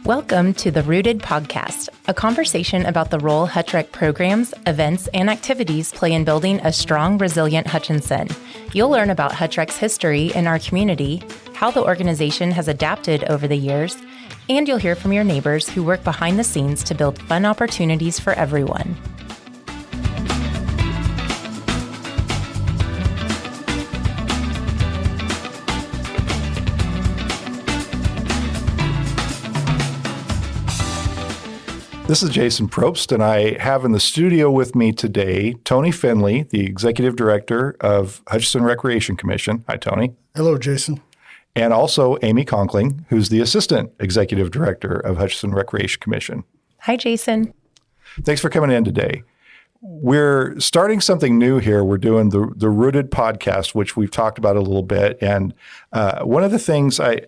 Welcome to the Rooted Podcast, a conversation about the role HutchRec programs, events, and activities play in building a strong, resilient Hutchinson. You'll learn about HutchRec's history in our community, how the organization has adapted over the years, and you'll hear from your neighbors who work behind the scenes to build fun opportunities for everyone. This is Jason Probst, and I have in the studio with me today Tony Finley, the Executive Director of Hutchinson Recreation Commission. Hi, Tony. Hello, Jason. And also Amy Conklin, who's the Assistant Executive Director of Hutchinson Recreation Commission. Hi, Jason. Thanks for coming in today. We're starting something new here. We're doing the Rooted Podcast, which we've talked about a little bit. And one of the things I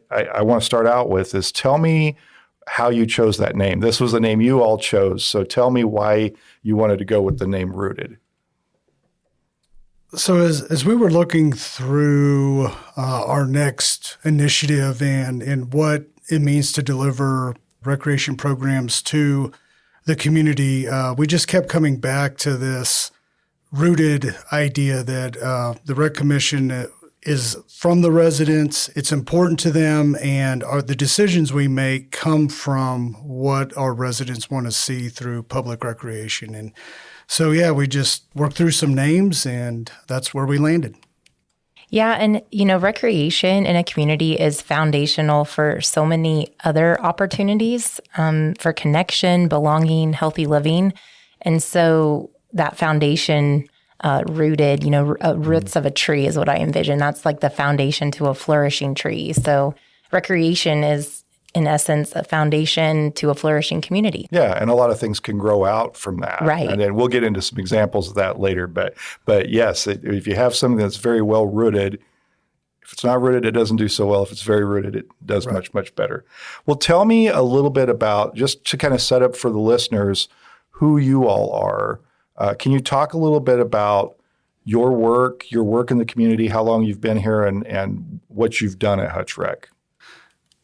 want to start out with is tell me how you chose that name. This was the name you all chose. So tell me why you wanted to go with the name Rooted. So as we were looking through our next initiative and what it means to deliver recreation programs to the community, we just kept coming back to this rooted idea that the Rec Commission is from the residents, it's important to them, and the decisions we make come from what our residents want to see through public recreation. And so, we just worked through some names, and that's where we landed. Yeah, and recreation in a community is foundational for so many other opportunities for connection, belonging, healthy living. And so that foundation rooted, roots of a tree is what I envision. That's like the foundation to a flourishing tree. So recreation is, in essence, a foundation to a flourishing community. Yeah, and a lot of things can grow out from that. Right. And then we'll get into some examples of that later. But yes, if you have something that's very well rooted, if it's not rooted, it doesn't do so well. If it's very rooted, it does much, much better. Well, tell me a little bit about, just to kind of set up for the listeners, who you all are. Can you talk a little bit about your work in the community, how long you've been here, and what you've done at HutchRec?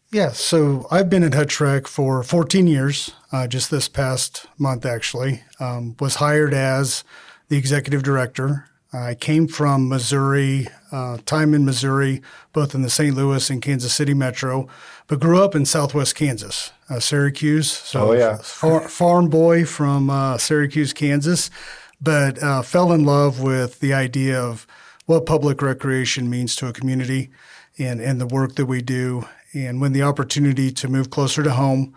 Yeah, so I've been at HutchRec for 14 years, just this past month actually. Was hired as the executive director. I came from Missouri, time in Missouri, both in the St. Louis and Kansas City metro, but grew up in southwest Kansas, Syracuse. So farm boy from Syracuse, Kansas, but fell in love with the idea of what public recreation means to a community and the work that we do. And when the opportunity to move closer to home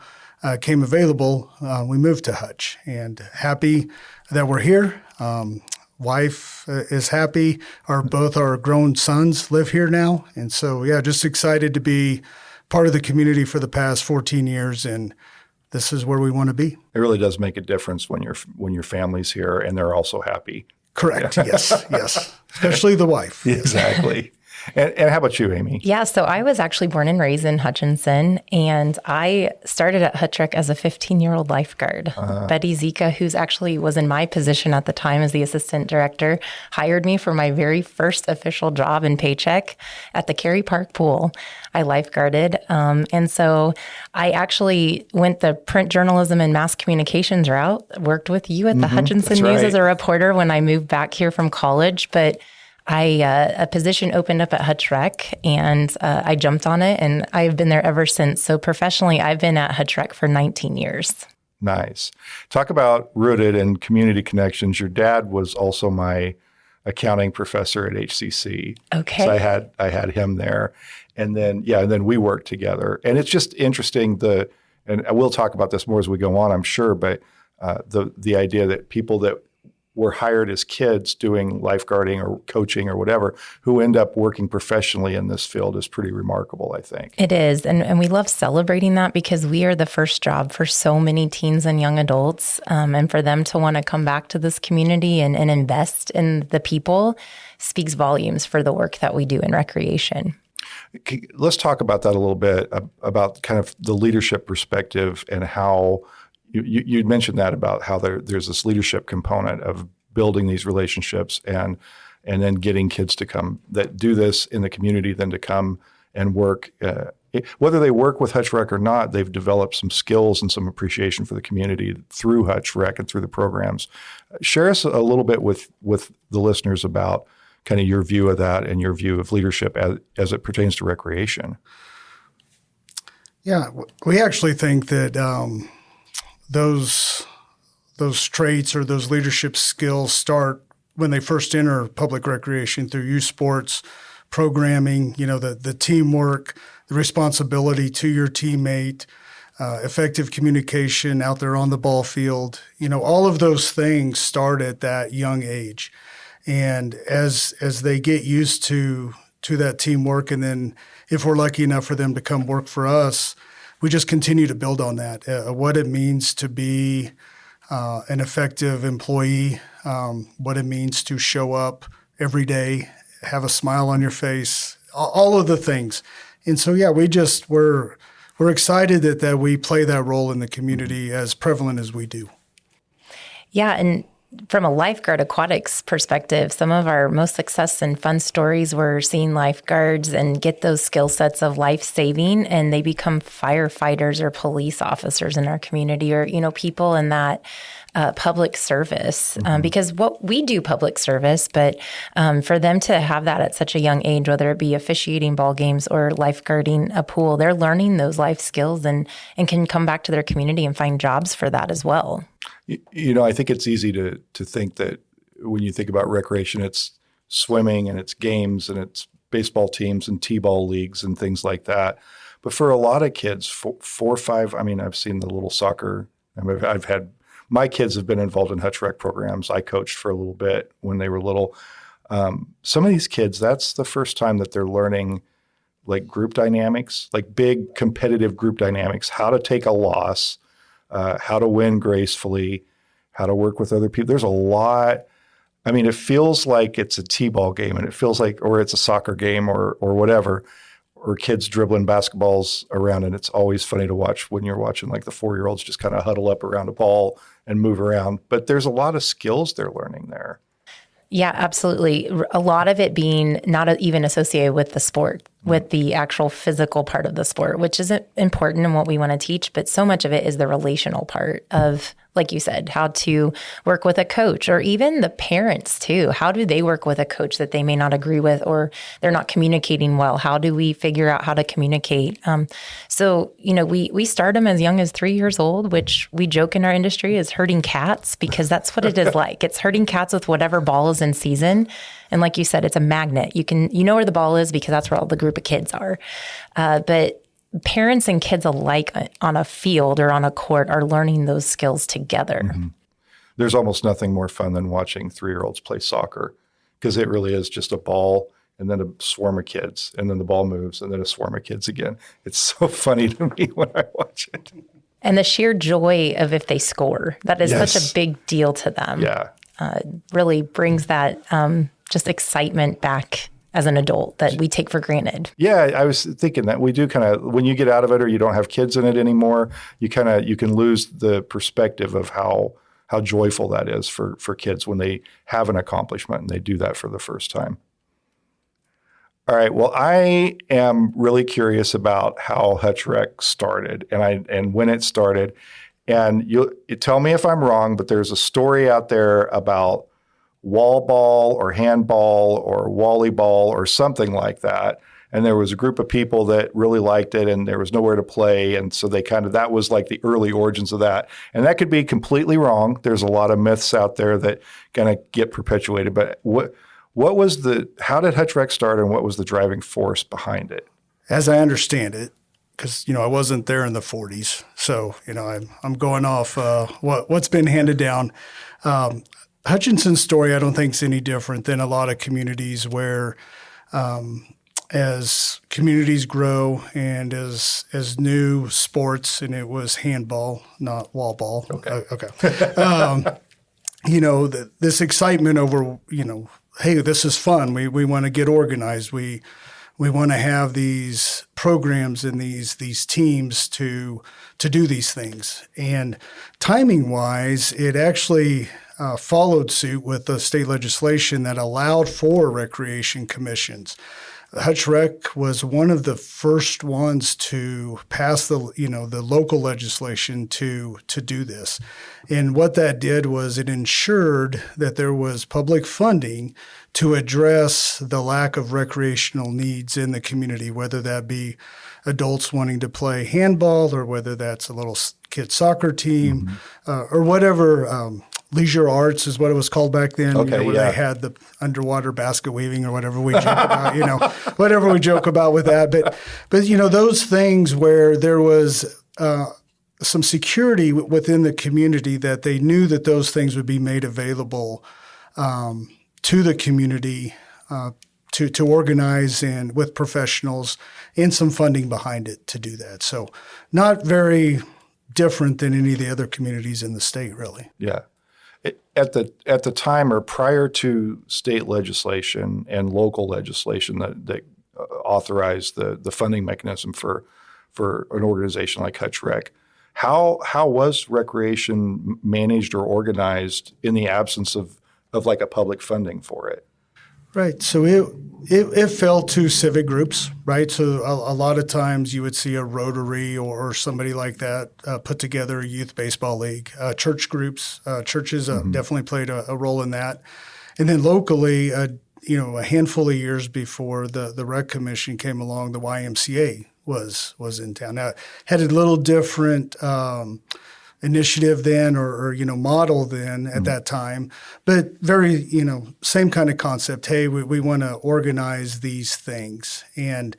came available, we moved to Hutch, and happy that we're here. Wife is happy. Both our grown sons live here now. And so, just excited to be part of the community for the past 14 years. And this is where we want to be. It really does make a difference when your family's here and they're also happy. Correct. Yes. Especially the wife. Exactly. And how about you, Amy? Yeah, so I was actually born and raised in Hutchinson, and I started at HutchRec as a 15-year-old lifeguard. Betty Zika, who's actually was in my position at the time as the assistant director, hired me for my very first official job and paycheck at the Cary Park pool. I lifeguarded, and so I actually went the print journalism and mass communications route, worked with you at the Hutchinson News as a reporter when I moved back here from college, but a position opened up at HutchRec, and I jumped on it, and I've been there ever since. So professionally, I've been at HutchRec for 19 years. Nice. Talk about rooted and community connections. Your dad was also my accounting professor at HCC. Okay. So I had him there, and then we worked together. And it's just interesting. And we'll talk about this more as we go on, I'm sure. But the idea that people that were hired as kids doing lifeguarding or coaching or whatever, who end up working professionally in this field is pretty remarkable, I think. It is. And we love celebrating that because we are the first job for so many teens and young adults. And for them to want to come back to this community and invest in the people speaks volumes for the work that we do in recreation. Let's talk about that a little bit, about kind of the leadership perspective and how you mentioned that about how there's this leadership component of building these relationships and then getting kids to come that do this in the community, then to come and work whether they work with HutchRec or not, they've developed some skills and some appreciation for the community through HutchRec and through the programs. Share us a little bit with the listeners about kind of your view of that and your view of leadership as it pertains to recreation. Yeah, we actually think that those traits or those leadership skills start when they first enter public recreation through youth sports, programming, the teamwork, the responsibility to your teammate, effective communication out there on the ball field. All of those things start at that young age. And as they get used to that teamwork, and then if we're lucky enough for them to come work for us, we just continue to build on that, what it means to be an effective employee, what it means to show up every day, have a smile on your face, all of the things. And so, yeah, we're excited that we play that role in the community as prevalent as we do. Yeah, and from a lifeguard aquatics perspective, some of our most success and fun stories were seeing lifeguards and get those skill sets of life saving, and they become firefighters or police officers in our community, or people in that public service, because what we do public service, but for them to have that at such a young age, whether it be officiating ball games or lifeguarding a pool, they're learning those life skills and can come back to their community and find jobs for that as well. I think it's easy to think that when you think about recreation, it's swimming and it's games and it's baseball teams and t-ball leagues and things like that. But for a lot of kids, 4 or 5, I've seen the little soccer. I've had my kids have been involved in HutchRec programs. I coached for a little bit when they were little. Some of these kids, that's the first time that they're learning like group dynamics, like big competitive group dynamics, how to take a loss, how to win gracefully, how to work with other people. There's a lot. It feels like it's a t-ball game, and it feels like, or it's a soccer game or whatever, or kids dribbling basketballs around. And it's always funny to watch when you're watching like the 4-year-olds just kind of huddle up around a ball and move around. But there's a lot of skills they're learning there. Yeah, absolutely. A lot of it being not even associated with the sport, with the actual physical part of the sport, which is important in what we want to teach. But so much of it is the relational part of, like you said, how to work with a coach, or even the parents too. How do they work with a coach that they may not agree with, or they're not communicating well? How do we figure out how to communicate? So we start them as young as 3 years old, which we joke in our industry is herding cats, because that's what it is like. It's herding cats with whatever ball is in season. And like you said, it's a magnet. You know where the ball is because that's where all the group of kids are. But parents and kids alike on a field or on a court are learning those skills together. Mm-hmm. There's almost nothing more fun than watching 3-year-olds play soccer, because it really is just a ball and then a swarm of kids, and then the ball moves and then a swarm of kids again. It's so funny to me when I watch it. And the sheer joy of if they score, that is Yes. such a big deal to them. Yeah. Really brings that just excitement back as an adult that we take for granted. Yeah, I was thinking that we do kind of, when you get out of it or you don't have kids in it anymore, you can lose the perspective of how joyful that is for kids when they have an accomplishment and they do that for the first time. All right. Well, I am really curious about how HutchRec started and when it started. And you tell me if I'm wrong, but there's a story out there about wall ball or handball or volleyball or something like that. And there was a group of people that really liked it, and there was nowhere to play. And so that was like the early origins of that. And that could be completely wrong. There's a lot of myths out there that kind of get perpetuated. But how did HutchRec start, and what was the driving force behind it? As I understand it, because I wasn't there in the 40s, so I'm going off what's been handed down. Hutchinson's story, I don't think, is any different than a lot of communities where, as communities grow and as new sports, and it was handball, not wall ball. Okay. This excitement over, hey, this is fun. We want to get organized. We want to have these programs and these teams to do these things. And timing-wise, it actually followed suit with the state legislation that allowed for recreation commissions. HutchRec was one of the first ones to pass the local legislation to do this. And what that did was it ensured that there was public funding to address the lack of recreational needs in the community, whether that be adults wanting to play handball or whether that's a little kid soccer team or whatever. Leisure arts is what it was called back then, where they had the underwater basket weaving or whatever we joke about, whatever we joke about with that. But those things where there was some security within the community that they knew that those things would be made available to the community to organize and with professionals and some funding behind it to do that. So not very different than any of the other communities in the state, really. Yeah. At the time or prior to state legislation and local legislation that authorized the funding mechanism for an organization like HutchRec, how was recreation managed or organized in the absence of like a public funding for it? Right. So it fell to civic groups, right? So a lot of times you would see a Rotary or somebody like that put together a youth baseball league. Church groups, churches definitely played a role in that. And then locally, a handful of years before the Rec Commission came along, the YMCA was in town. Now, it had a little different initiative then or model then at that time, but very, same kind of concept. Hey, we want to organize these things. And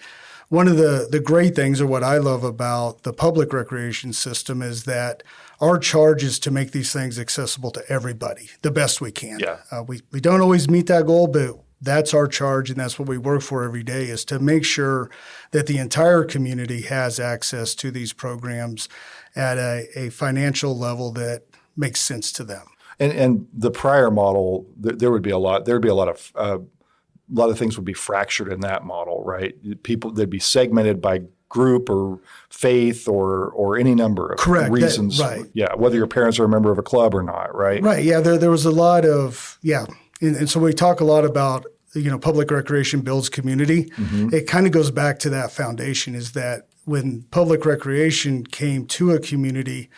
one of the great things or what I love about the public recreation system is that our charge is to make these things accessible to everybody the best we can. Yeah. We don't always meet that goal, but that's our charge, and that's what we work for every day, is to make sure that the entire community has access to these programs at a financial level that makes sense to them. And the prior model, there'd be a lot of things would be fractured in that model, right? They'd be segmented by group or faith or any number of reasons. Right. Yeah, whether your parents are a member of a club or not, right? Right. Yeah, there was a lot of And so we talk a lot about, public recreation builds community. Mm-hmm. It kind of goes back to that foundation, is that when public recreation came to a community,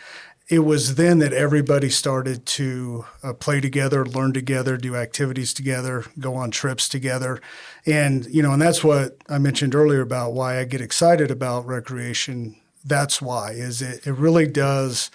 it was then that everybody started to play together, learn together, do activities together, go on trips together. And, and that's what I mentioned earlier about why I get excited about recreation. That's why, is it really does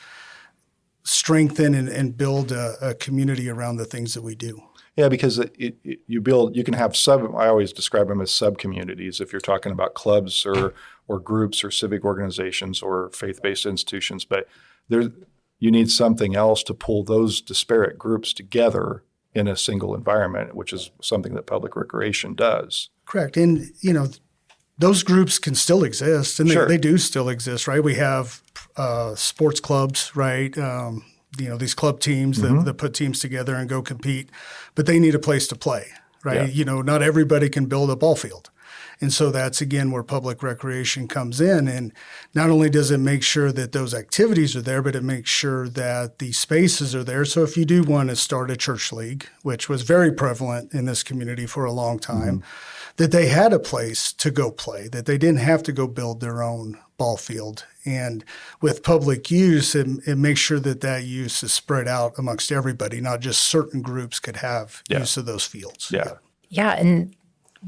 strengthen and build a community around the things that we do. Yeah, because you can have I always describe them as sub-communities if you're talking about clubs or groups or civic organizations or faith-based institutions. But you need something else to pull those disparate groups together in a single environment, which is something that public recreation does. Correct. And, those groups can still exist, and they do still exist, right? We have sports clubs, right? These club teams that put teams together and go compete, but they need a place to play, right? Yeah. Not everybody can build a ball field. And so that's, again, where public recreation comes in. And not only does it make sure that those activities are there, but it makes sure that the spaces are there. So if you do want to start a church league, which was very prevalent in this community for a long time, that they had a place to go play, that they didn't have to go build their own ball field. And with public use, it makes sure that use is spread out amongst everybody, not just certain groups could have use of those fields. Yeah, and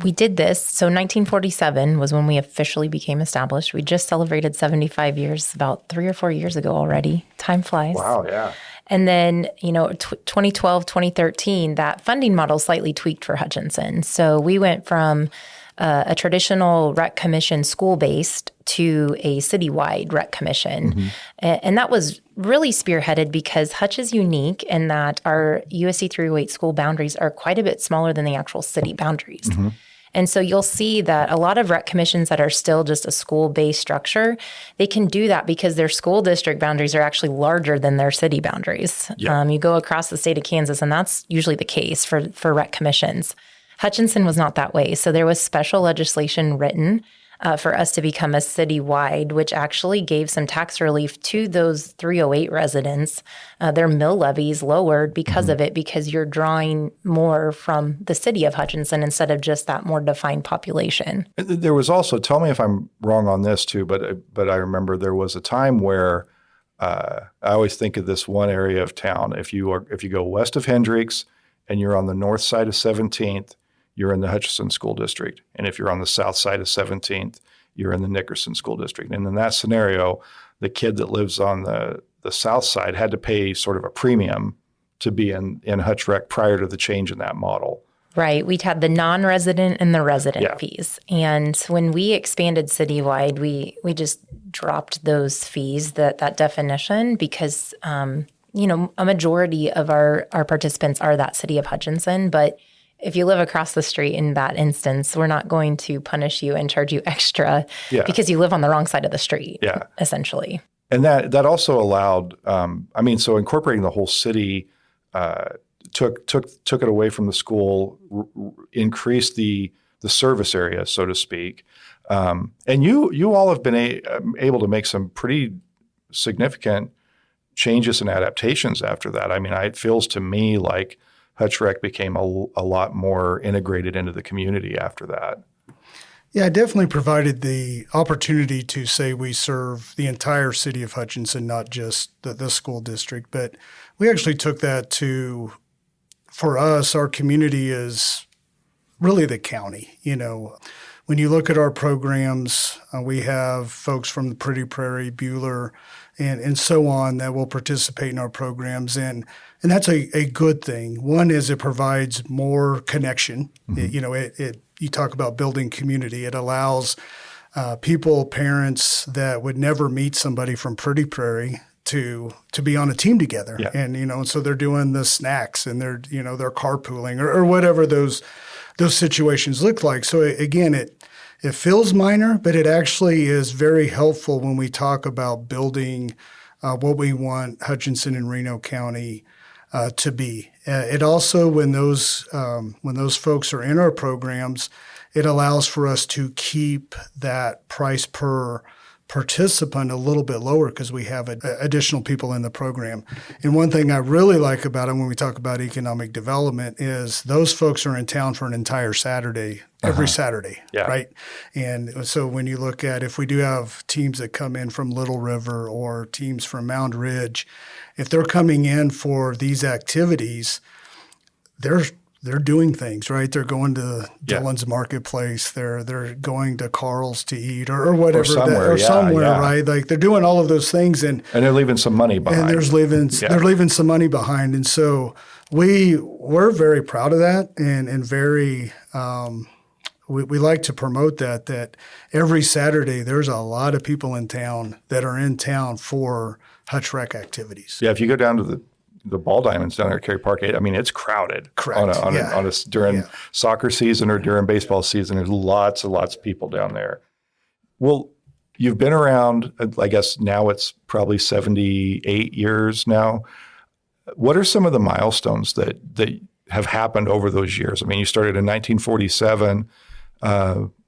we did this. So 1947 was when we officially became established. We just celebrated 75 years about 3 or 4 years ago already. Time flies. Wow, yeah. And then, 2012, 2013, that funding model slightly tweaked for Hutchinson. So we went from a traditional rec commission school-based to a citywide rec commission. And that was really spearheaded because Hutch is unique in that our USC 308 school boundaries are quite a bit smaller than the actual city boundaries. And so you'll see that a lot of rec commissions that are still just a school-based structure, they can do that because their school district boundaries are actually larger than their city boundaries. You go across the state of Kansas, and that's usually the case for rec commissions. Hutchinson was not that way. So there was special legislation written for us to become a citywide, which actually gave some tax relief to those 308 residents. Their mill levies lowered because of it, because you're drawing more from the city of Hutchinson instead of just that more defined population. There was also, tell me if I'm wrong on this too, but I remember there was a time where I always think of this one area of town. If you go west of Hendricks and you're on the north side of 17th, you're in the Hutchinson School District. And if you're on the south side of 17th, you're in the Nickerson School District. And in that scenario, the kid that lives on the south side had to pay sort of a premium to be in HutchRec prior to the change in that model. Right. We had the non-resident and the resident fees. And when we expanded citywide, we just dropped those fees, that definition, because, a majority of our participants are that city of Hutchinson. But if you live across the street in that instance, we're not going to punish you and charge you extra because you live on the wrong side of the street, essentially. And that also allowed, so incorporating the whole city took it away from the school, increased the service area, so to speak. And you all have been able to make some pretty significant changes and adaptations after that. I mean, it feels to me like HutchRec became a lot more integrated into the community after that. Yeah, it definitely provided the opportunity to say we serve the entire city of Hutchinson, not just the school district. But we actually took that to, for us, our community is really the county. When you look at our programs, we have folks from the Pretty Prairie, Buhler, and so on that will participate in our programs. And that's a good thing. One is it provides more connection. Mm-hmm. You talk about building community. It allows people, parents that would never meet somebody from Pretty Prairie to be on a team together. Yeah. And so they're doing the snacks and they're carpooling or whatever those situations look like. So again, it feels minor, but it actually is very helpful when we talk about building what we want Hutchinson and Reno County to be. It also, when those folks are in our programs, it allows for us to keep that price per participant a little bit lower because we have additional people in the program. And one thing I really like about it when we talk about economic development is those folks are in town for an entire Saturday, every Saturday, right? And so when you look at, if we do have teams that come in from Little River or teams from Mound Ridge, if they're coming in for these activities, they're doing things, right? They're going to Dillon's Marketplace. They're going to Carl's to eat or whatever. Or somewhere, right? Like they're doing all of those things. And they're leaving some money behind. And they're leaving some money behind. And so we're very proud of that and very we like to promote that every Saturday there's a lot of people in town that are in town for HutchRec activities. Yeah, if you go down to the ball diamonds down there at Cary Park, I mean, it's crowded. Correct. During soccer season or during baseball season, there's lots and lots of people down there. Well, you've been around, I guess now it's probably 78 years now. What are some of the milestones that have happened over those years? I mean, you started in 1947.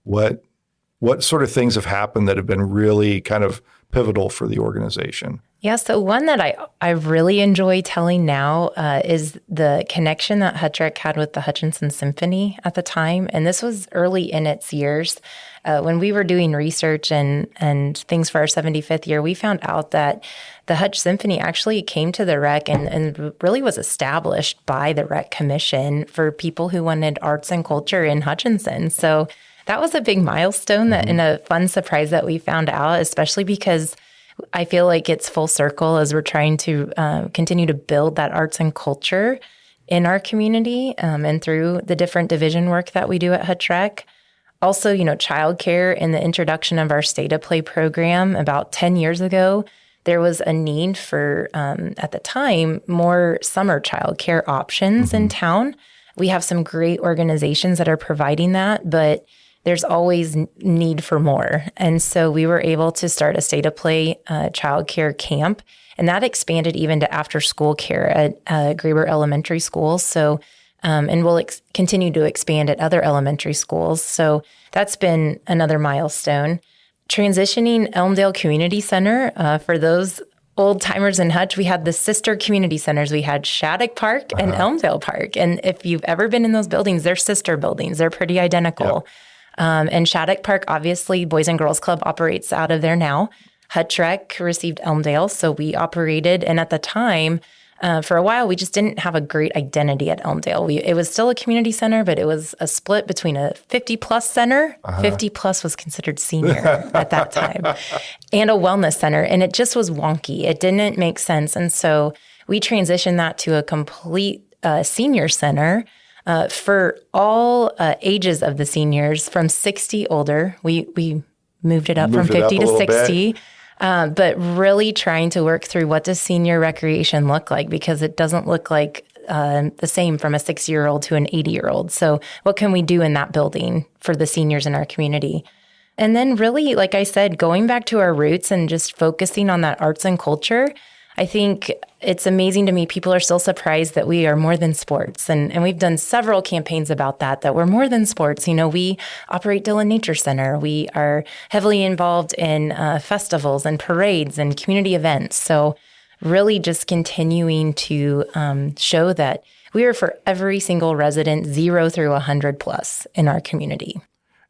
What sort of things have happened that have been really kind of pivotal for the organization? Yeah, so one that I really enjoy telling now is the connection that HutchRec had with the Hutchinson Symphony at the time. And this was early in its years. When we were doing research and things for our 75th year, we found out that the Hutch Symphony actually came to the rec and really was established by the Rec Commission for people who wanted arts and culture in Hutchinson. So that was a big milestone and a fun surprise that we found out, especially because I feel like it's full circle as we're trying to continue to build that arts and culture in our community and through the different division work that we do at HutchRec. Also, childcare and the introduction of our State of Play program about 10 years ago, there was a need for, at the time, more summer childcare options in town. We have some great organizations that are providing that, but there's always need for more. And so we were able to start a State of Play childcare camp, and that expanded even to after school care at Graber Elementary School. So and we'll continue to expand at other elementary schools. So that's been another milestone. Transitioning Elmdale Community Center, for those old timers in Hutch, we had the sister community centers. We had Shattuck Park and Elmdale Park. And if you've ever been in those buildings, they're sister buildings. They're pretty identical. Yep. And Shattuck Park, obviously, Boys and Girls Club operates out of there now. HutchRec received Elmdale, so we operated. And at the time, for a while, we just didn't have a great identity at Elmdale. It was still a community center, but it was a split between a 50-plus center. 50-plus was considered senior at that time, and a wellness center. And it just was wonky. It didn't make sense. And so we transitioned that to a complete senior center for all ages of the seniors from 60 older. We moved it up from 50 to 60. But really trying to work through what does senior recreation look like, because it doesn't look like the same from a 6-year-old to an 80-year-old. So what can we do in that building for the seniors in our community? And then really, like I said, going back to our roots and just focusing on that arts and culture. I think it's amazing to me. People are still surprised that we are more than sports. And we've done several campaigns about that we're more than sports. You know, we operate Dillon Nature Center. We are heavily involved in festivals and parades and community events. So really just continuing to show that we are for every single resident, 0 through 100 plus in our community.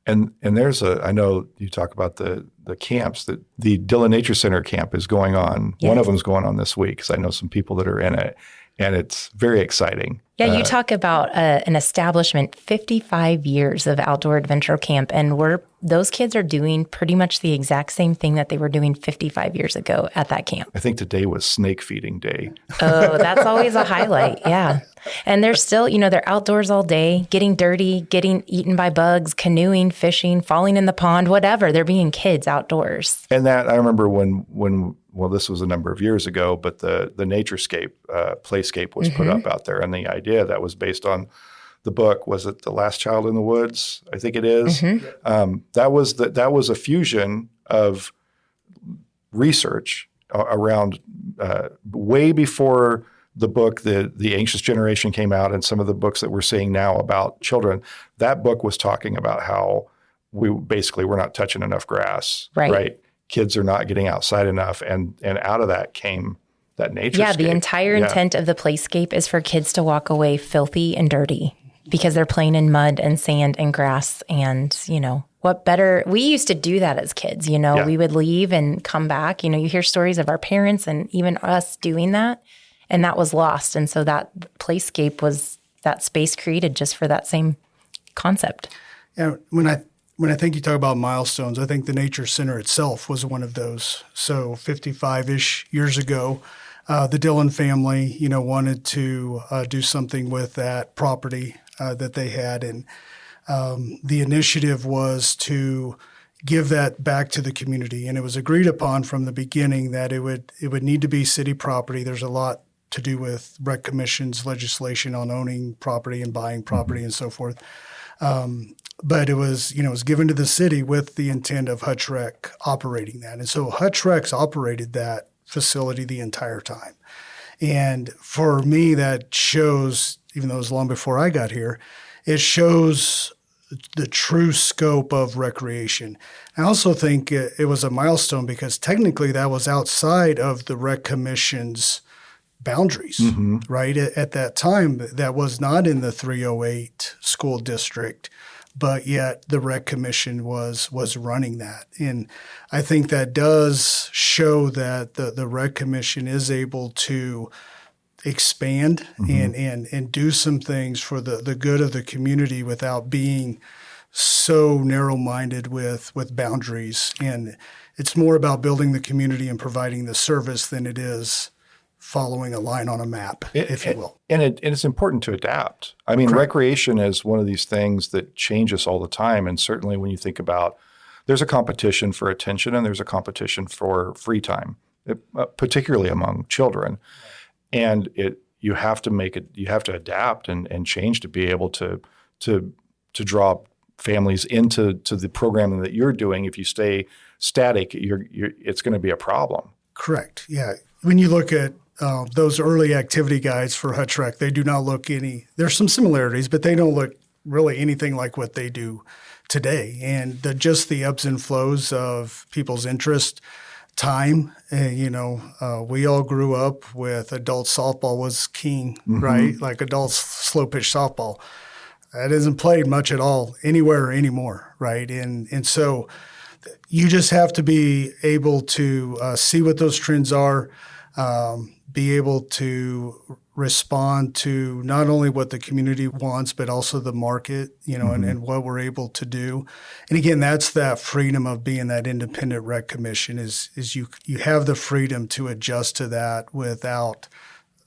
And there's I know you talk about the camps, that the Dillon Nature Center camp is going on. Yes. One of them is going on this week, because I know some people that are in it, and it's very exciting. Yeah, you talk about an establishment, 55 years of outdoor adventure camp, and those kids are doing pretty much the exact same thing that they were doing 55 years ago at that camp. I think today was snake feeding day. Oh, that's always a highlight, yeah. And they're still, they're outdoors all day, getting dirty, getting eaten by bugs, canoeing, fishing, falling in the pond, whatever. They're being kids outdoors. And that, I remember when this was a number of years ago, but the Naturescape playscape was put up out there, and the idea that was based on the book, was it The Last Child in the Woods? I think it is. That was a fusion of research around way before the book, the Anxious Generation came out, and some of the books that we're seeing now about children. That book was talking about how we're not touching enough grass, right? Kids are not getting outside enough, and out of that came that Naturescape. Yeah, the entire intent of the playscape is for kids to walk away filthy and dirty because they're playing in mud and sand and grass. And, what better? We used to do that as kids, We would leave and come back. You hear stories of our parents and even us doing that, and that was lost. And so that playscape was that space created just for that same concept. Yeah, when I think you talk about milestones, I think the Nature Center itself was one of those. So 55-ish years ago, the Dillon family, wanted to do something with that property that they had. And the initiative was to give that back to the community. And it was agreed upon from the beginning that it would need to be city property. There's a lot to do with rec commission's legislation on owning property and buying property and so forth. But it was given to the city with the intent of HutchRec operating that. And so HutchRec's operated that facility the entire time. And for me, that shows, even though it was long before I got here, it shows the true scope of recreation. I also think it was a milestone because technically that was outside of the Rec Commission's boundaries, right? At that time, that was not in the 308 school district, but yet the Rec Commission was running that. And I think that does show that the Rec Commission is able to expand and do some things for the good of the community without being so narrow-minded with boundaries. And it's more about building the community and providing the service than it is following a line on a map, if you will. And it's important to adapt. I mean, Correct. Recreation is one of these things that changes all the time. And certainly when you think about, there's a competition for attention and there's a competition for free time, particularly among children. And you have to adapt and change to be able to draw families into the programming that you're doing. If you stay static, it's going to be a problem. Correct. Yeah. When you look at those early activity guides for HutchRec, they do not look there's some similarities, but they don't look really anything like what they do today. And just the ebbs and flows of people's interest, time, we all grew up with adult softball was king, right? Like adult slow pitch softball. That isn't played much at all anywhere anymore, right? And so you just have to be able to see what those trends are, be able to respond to not only what the community wants, but also the market, and what we're able to do. And again, that's that freedom of being that independent rec commission is you have the freedom to adjust to that without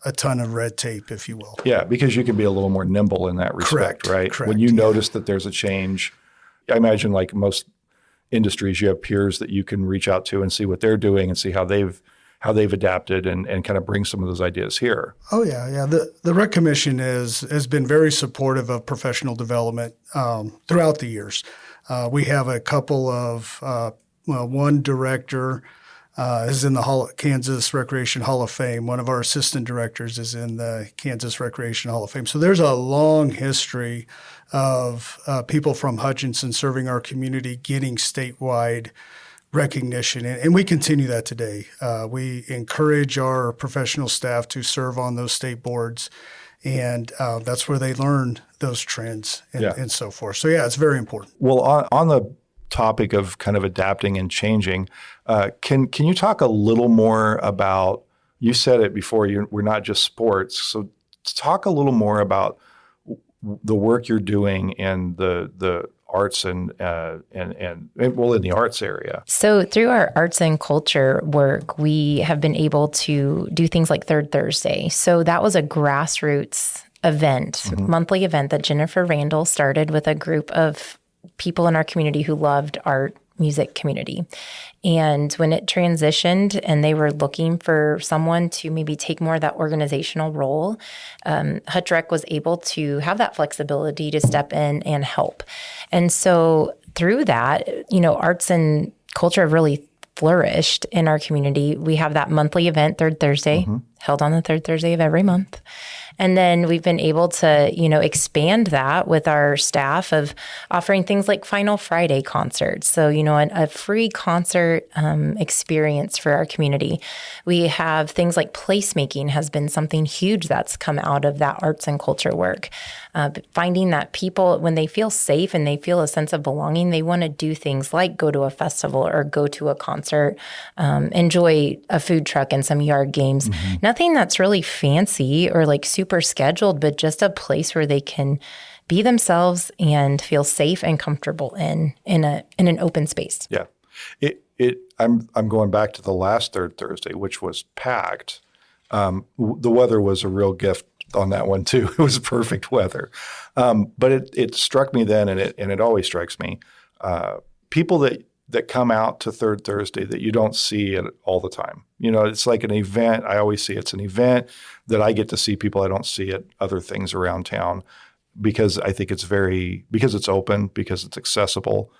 a ton of red tape, if you will. Yeah, because you can be a little more nimble in that respect, right? Correct. When you notice that there's a change, I imagine like most industries, you have peers that you can reach out to and see what they're doing and see how they've adapted and kind of bring some of those ideas here. Oh, yeah. The Rec Commission has been very supportive of professional development throughout the years. We have a couple of, one director is in the Kansas Recreation Hall of Fame. One of our assistant directors is in the Kansas Recreation Hall of Fame. So there's a long history of people from Hutchinson serving our community, getting statewide recognition, and we continue that today. We encourage our professional staff to serve on those state boards, and that's where they learn those trends and so forth. So yeah, it's very important. Well, on the topic of kind of adapting and changing, can you talk a little more about, you said it before, we're not just sports, so talk a little more about the work you're doing in the arts and in the arts area. So through our arts and culture work, we have been able to do things like Third Thursday. So that was a grassroots event, monthly event that Jennifer Randall started with a group of people in our community who loved art, music community. And when it transitioned and they were looking for someone to maybe take more of that organizational role, HutchRec was able to have that flexibility to step in and help. And so through that, arts and culture have really flourished in our community. We have that monthly event, Third Thursday, held on the third Thursday of every month. And then we've been able to, expand that with our staff of offering things like Final Friday concerts. So, a free concert experience for our community. We have things like placemaking has been something huge that's come out of that arts and culture work. Finding that people, when they feel safe and they feel a sense of belonging, they want to do things like go to a festival or go to a concert, enjoy a food truck and some yard games. Nothing that's really fancy or like super scheduled, but just a place where they can be themselves and feel safe and comfortable in an open space. Yeah. I'm going back to the last Third Thursday, which was packed. The weather was a real gift on that one too. It was perfect weather. But it struck me then, and it always strikes me, people that come out to Third Thursday that you don't see it all the time. It's like an event. I always see it's an event that I get to see people I don't see at other things around town, because I think because it's open, because it's accessible,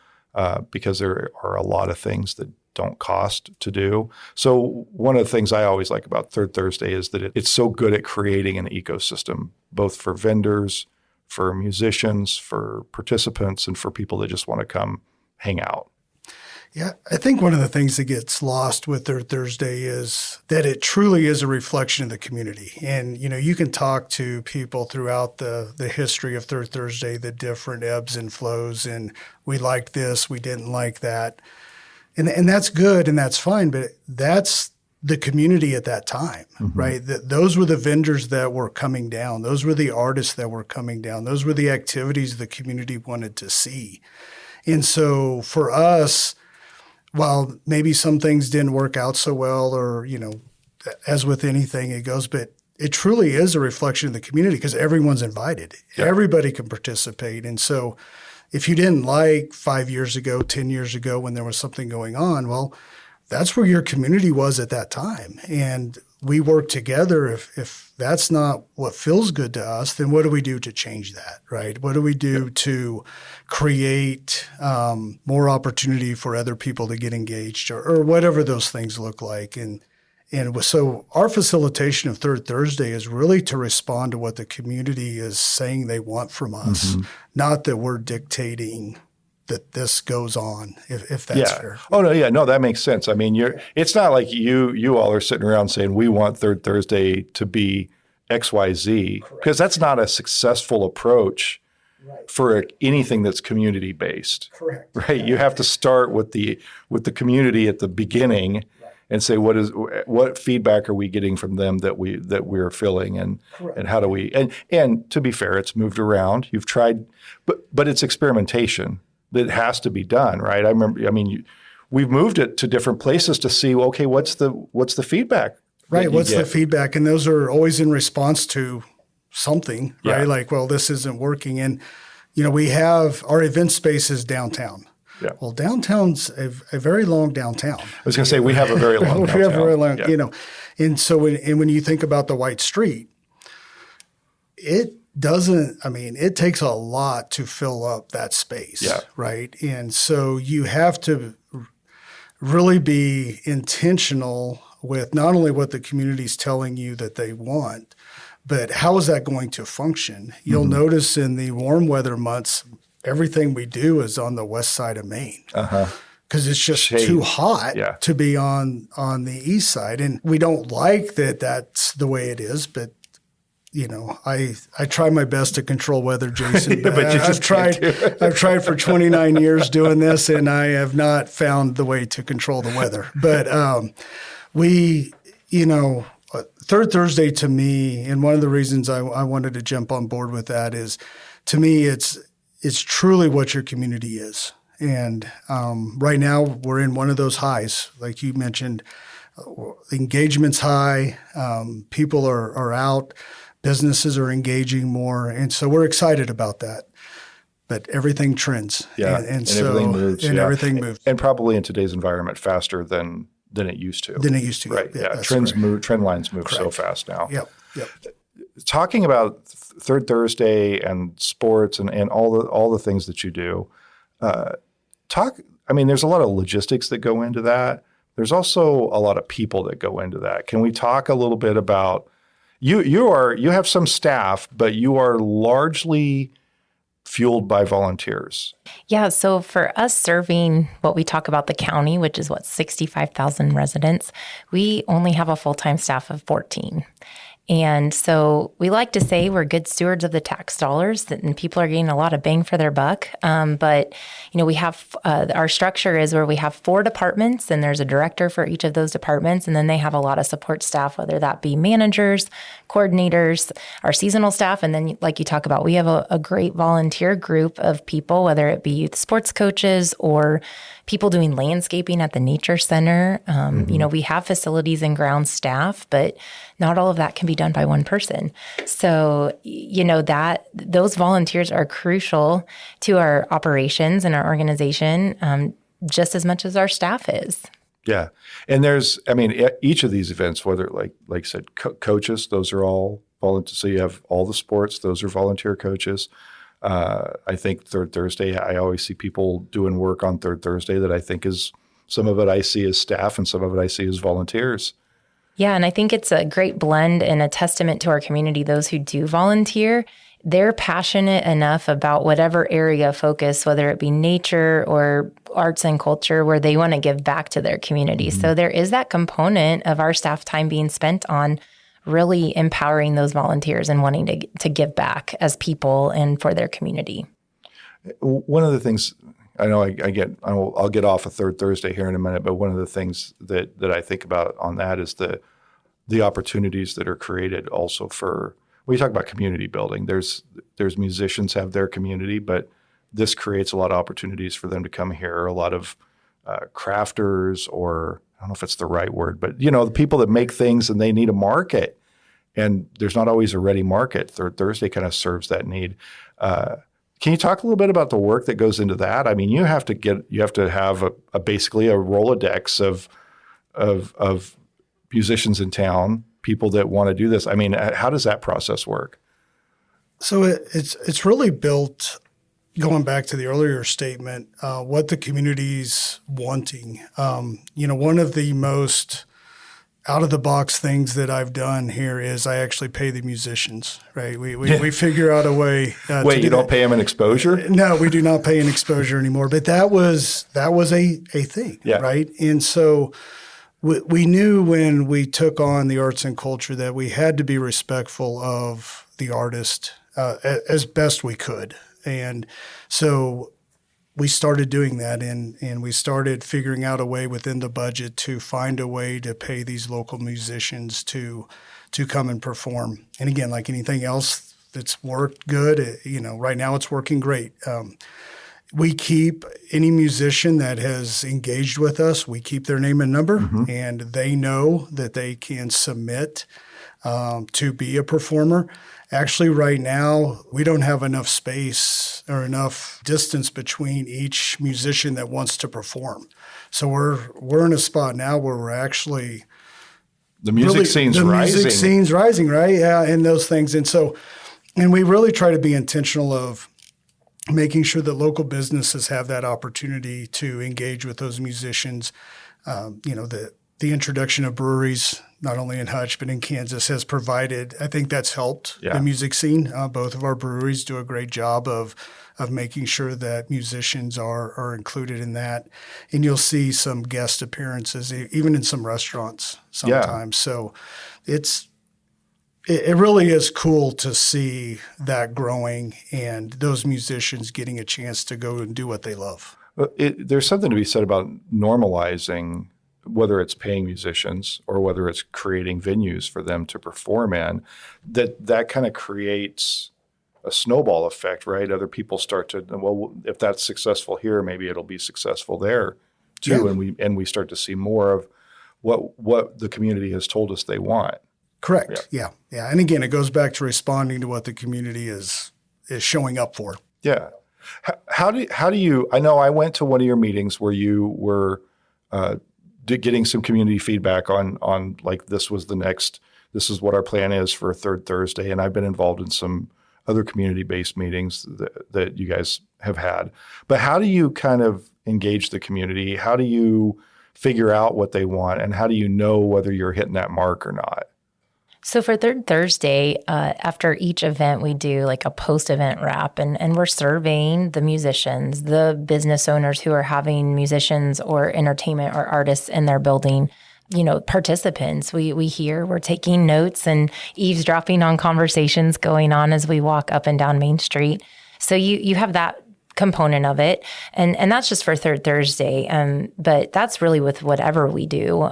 because there are a lot of things that don't cost to do. So one of the things I always like about Third Thursday is that it's so good at creating an ecosystem, both for vendors, for musicians, for participants, and for people that just want to come hang out. Yeah, I think one of the things that gets lost with Third Thursday is that it truly is a reflection of the community. And, you can talk to people throughout the history of Third Thursday, the different ebbs and flows, and we liked this, we didn't like that. And that's good and that's fine, but that's the community at that time, right? Those were the vendors that were coming down. Those were the artists that were coming down. Those were the activities the community wanted to see. And so for us, while maybe some things didn't work out so well, or, as with anything it goes, but it truly is a reflection of the community because everyone's invited. Yeah. Everybody can participate. And so if you didn't like 5 years ago, 10 years ago when there was something going on, well, that's where your community was at that time. And we work together. If that's not what feels good to us, then what do we do to change that, right? What do we do to create more opportunity for other people to get engaged or whatever those things look like? And And so our facilitation of Third Thursday is really to respond to what the community is saying they want from us, not that we're dictating that this goes on, if that's fair. Oh, no, yeah. No, that makes sense. I mean, it's not like you all are sitting around saying we want Third Thursday to be XYZ, because that's not a successful approach for anything that's community based. Correct. Right. You have to start with the community at the beginning and say what feedback are we getting from them that we're feeling, and how do we and to be fair, it's moved around. You've tried, but it's experimentation that has to be done, right? We've moved it to different places to see, okay, what's the feedback? Right. What's the feedback? And those are always in response to something, right? Yeah. Like, well, this isn't working. And, we have our event spaces downtown. Yeah. Well, downtown's a very long downtown. I was going to say, we have a very long downtown. We have a very long, And so when you think about the White Street, it takes a lot to fill up that space, right? And so you have to really be intentional with not only what the community's telling you that they want, but how is that going to function? You'll notice in the warm weather months, everything we do is on the west side of Maine. Because it's just too hot to be on the east side. And we don't like that that's the way it is, but I try my best to control weather, Jason. But I've tried for 29 years doing this, and I have not found the way to control the weather. But Third Thursday to me, and one of the reasons I wanted to jump on board with that is, to me, it's truly what your community is. And right now we're in one of those highs, like you mentioned. The engagement's high. People are out. Businesses are engaging more. And so we're excited about that. But everything trends. Yeah, and so everything moves. And everything moves. And probably in today's environment faster than it used to. Right. Yeah. Trend lines move so fast now. Yep. Talking about Third Thursday and sports and all the things that you do, there's a lot of logistics that go into that. There's also a lot of people that go into that. Can we talk a little bit about you have some staff, but you are largely fueled by volunteers? Yeah. So for us serving what we talk about the county, which is 65,000 residents, we only have a full-time staff of 14. And so we like to say we're good stewards of the tax dollars, and people are getting a lot of bang for their buck. But, we have our structure is where we have 4 departments, and there's a director for each of those departments. And then they have a lot of support staff, whether that be managers, coordinators, our seasonal staff. And then, like you talk about, we have a great volunteer group of people, whether it be youth sports coaches or people doing landscaping at the nature center. We have facilities and ground staff, but not all of that can be done by one person. So, those volunteers are crucial to our operations and our organization, just as much as our staff is. Yeah. And each of these events, whether like you said, coaches, those are all volunteer. So you have all the sports, those are volunteer coaches. I think Third Thursday, I always see people doing work on Third Thursday that I think is, some of it I see as staff and some of it I see as volunteers. Yeah, and I think it's a great blend and a testament to our community. Those who do volunteer, they're passionate enough about whatever area of focus, whether it be nature or arts and culture, where they want to give back to their community. So there is that component of our staff time being spent on really empowering those volunteers and wanting to give back as people and for their community. One of the things I know I'll get off of Third Thursday here in a minute, but one of the things that I think about on that is the opportunities that are created also for, when you talk about community building, there's musicians have their community, but this creates a lot of opportunities for them to come here. A lot of crafters, or I don't know if it's the right word, but the people that make things and they need a market, and there's not always a ready market. Third Thursday kind of serves that need. Can you talk a little bit about the work that goes into that? I mean, you have to have basically a Rolodex of musicians in town, people that want to do this. I mean, how does that process work? So it's really built, going back to the earlier statement, what the community's wanting. One of the most out of the box things that I've done here is I actually pay the musicians, right? We figure out a way. Wait, you don't pay them an exposure? No, we do not pay an exposure anymore. But that was a thing, right? And so we knew when we took on the arts and culture that we had to be respectful of the artist as best we could. And so we started doing that, and we started figuring out a way within the budget to find a way to pay these local musicians to come and perform. And again, like anything else that's worked good, right now it's working great. We keep any musician that has engaged with us, we keep their name and number, and they know that they can submit to be a performer. Actually, right now, we don't have enough space or enough distance between each musician that wants to perform. So we're in a spot now where we're actually the music scene's rising. Music scene's rising, right? Yeah, and those things. And we really try to be intentional of making sure that local businesses have that opportunity to engage with those musicians. The introduction of breweries, not only in Hutch, but in Kansas, has provided, I think that's helped the music scene. Both of our breweries do a great job of making sure that musicians are included in that. And you'll see some guest appearances, even in some restaurants sometimes. So it really is cool to see that growing and those musicians getting a chance to go and do what they love. There's something to be said about normalizing, whether it's paying musicians or whether it's creating venues for them to perform in, that kind of creates a snowball effect, right? Other people start to, well, if that's successful here, maybe it'll be successful there too. Yeah. And we start to see more of what the community has told us they want. Correct. Yeah. And again, it goes back to responding to what the community is showing up for. Yeah. How do you, I know I went to one of your meetings where you were, getting some community feedback on like this is what our plan is for Third Thursday. And I've been involved in some other community-based meetings that you guys have had. But how do you kind of engage the community? How do you figure out what they want? And how do you know whether you're hitting that mark or not? So for Third Thursday, after each event, we do like a post-event wrap, and we're surveying the musicians, the business owners who are having musicians or entertainment or artists in their building, participants. We hear, we're taking notes and eavesdropping on conversations going on as we walk up and down Main Street. So you have that component of it. And that's just for Third Thursday. But that's really with whatever we do.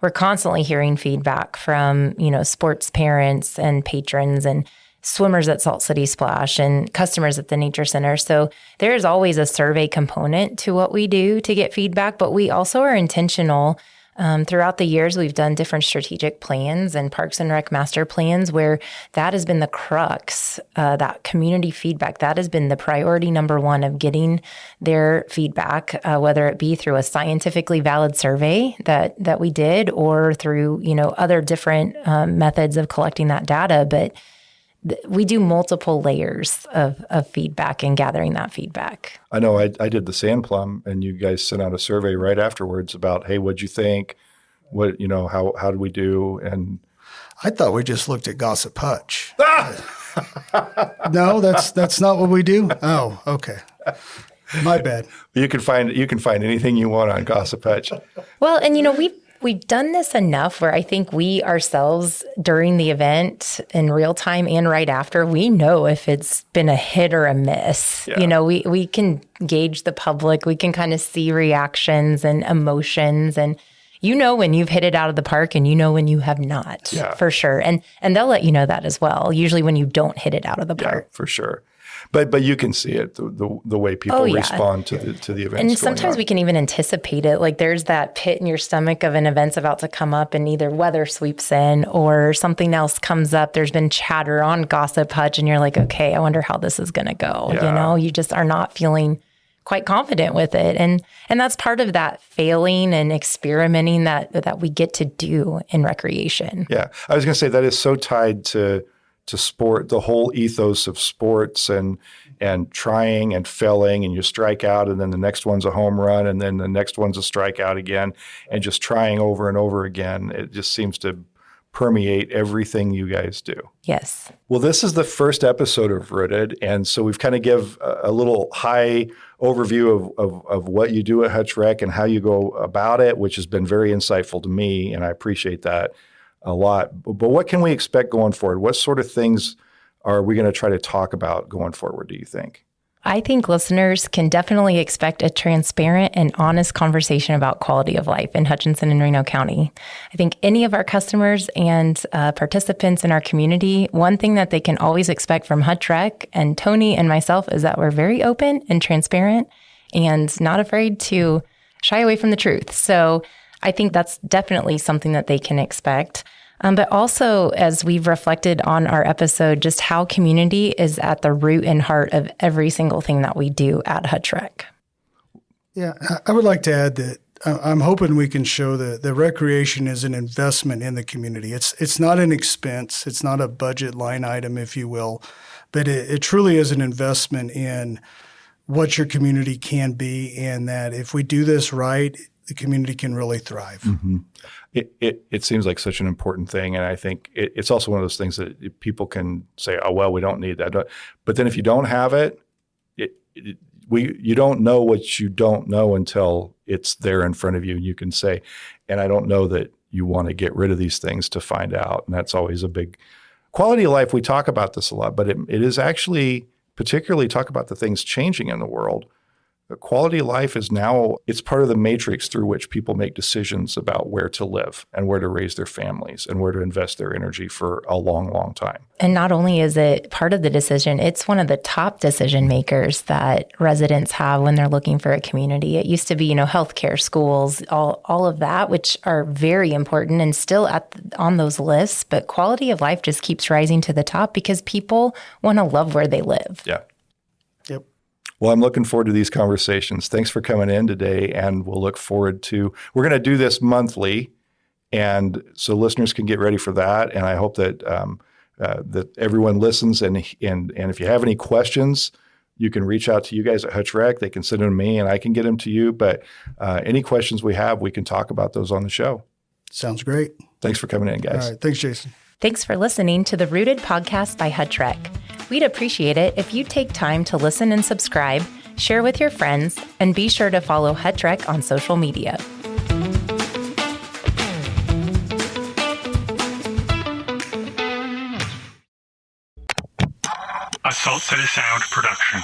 We're constantly hearing feedback from, sports parents and patrons and swimmers at Salt City Splash and customers at the Nature Center. So there's always a survey component to what we do to get feedback, but we also are intentional. Throughout the years, we've done different strategic plans and Parks and Rec master plans where that has been the crux, that community feedback. That has been the priority number one of getting their feedback, whether it be through a scientifically valid survey that we did or through, other different methods of collecting that data. But we do multiple layers of feedback and gathering that feedback. I know I did the Sand Plum, and you guys sent out a survey right afterwards about, hey, what'd you think? What, how did we do? And I thought we just looked at Gossip Hutch. No, that's not what we do. Oh, okay. My bad. You can find anything you want on Gossip Hutch. Well, and we've done this enough where I think we ourselves during the event in real time and right after, we know if it's been a hit or a miss. Yeah. We can gauge the public. We can kind of see reactions and emotions, and when you've hit it out of the park and when you have not, for sure. And they'll let you know that as well, usually when you don't hit it out of the park. Yeah, for sure. But you can see it, the way people respond to the events. And sometimes we can even anticipate it. Like there's that pit in your stomach of an event's about to come up and either weather sweeps in or something else comes up. There's been chatter on Gossip Hutch and you're like, okay, I wonder how this is going to go. Yeah. You just are not feeling quite confident with it. And that's part of that failing and experimenting that we get to do in recreation. Yeah. I was going to say that is so tied to to sport, the whole ethos of sports and trying and failing, and you strike out, and then the next one's a home run, and then the next one's a strikeout again, and just trying over and over again. It just seems to permeate everything you guys do. Yes. Well, this is the first episode of Rooted, and so we've kind of give a little high overview of what you do at HutchRec and how you go about it, which has been very insightful to me, and I appreciate that a lot. But what can we expect going forward? What sort of things are we going to try to talk about going forward, do you think? I think listeners can definitely expect a transparent and honest conversation about quality of life in Hutchinson and Reno County. I think any of our customers and participants in our community, one thing that they can always expect from HutchRec and Tony and myself is that we're very open and transparent and not afraid to shy away from the truth. So I think that's definitely something that they can expect. But also, as we've reflected on our episode, just how community is at the root and heart of every single thing that we do at HutchRec. Yeah, I would like to add that I'm hoping we can show that the recreation is an investment in the community. It's not an expense. It's not a budget line item, if you will, but it truly is an investment in what your community can be, and that if we do this right, the community can really thrive. Mm-hmm. It seems like such an important thing, and I think it's also one of those things that people can say, "Oh, well, we don't need that." But then if you don't have it, you don't know what you don't know until it's there in front of you. You can say, "And I don't know that you want to get rid of these things to find out." And that's always a big quality of life. We talk about this a lot, but it is actually particularly talk about the things changing in the world. The quality of life is now, it's part of the matrix through which people make decisions about where to live and where to raise their families and where to invest their energy for a long, long time. And not only is it part of the decision, it's one of the top decision makers that residents have when they're looking for a community. It used to be, healthcare, schools, all of that, which are very important and still on those lists. But quality of life just keeps rising to the top because people want to love where they live. Yeah. Yep. Well, I'm looking forward to these conversations. Thanks for coming in today, and we'll look forward to, we're going to do this monthly, and so listeners can get ready for that. And I hope that that everyone listens, and if you have any questions, you can reach out to you guys at HutchRec. They can send them to me, and I can get them to you. But any questions we have, we can talk about those on the show. Sounds great. Thanks for coming in, guys. All right. Thanks, Jason. Thanks for listening to the Rooted podcast by HutchRec. We'd appreciate it if you take time to listen and subscribe, share with your friends, and be sure to follow HutchRec on social media. A Salt City Sound production.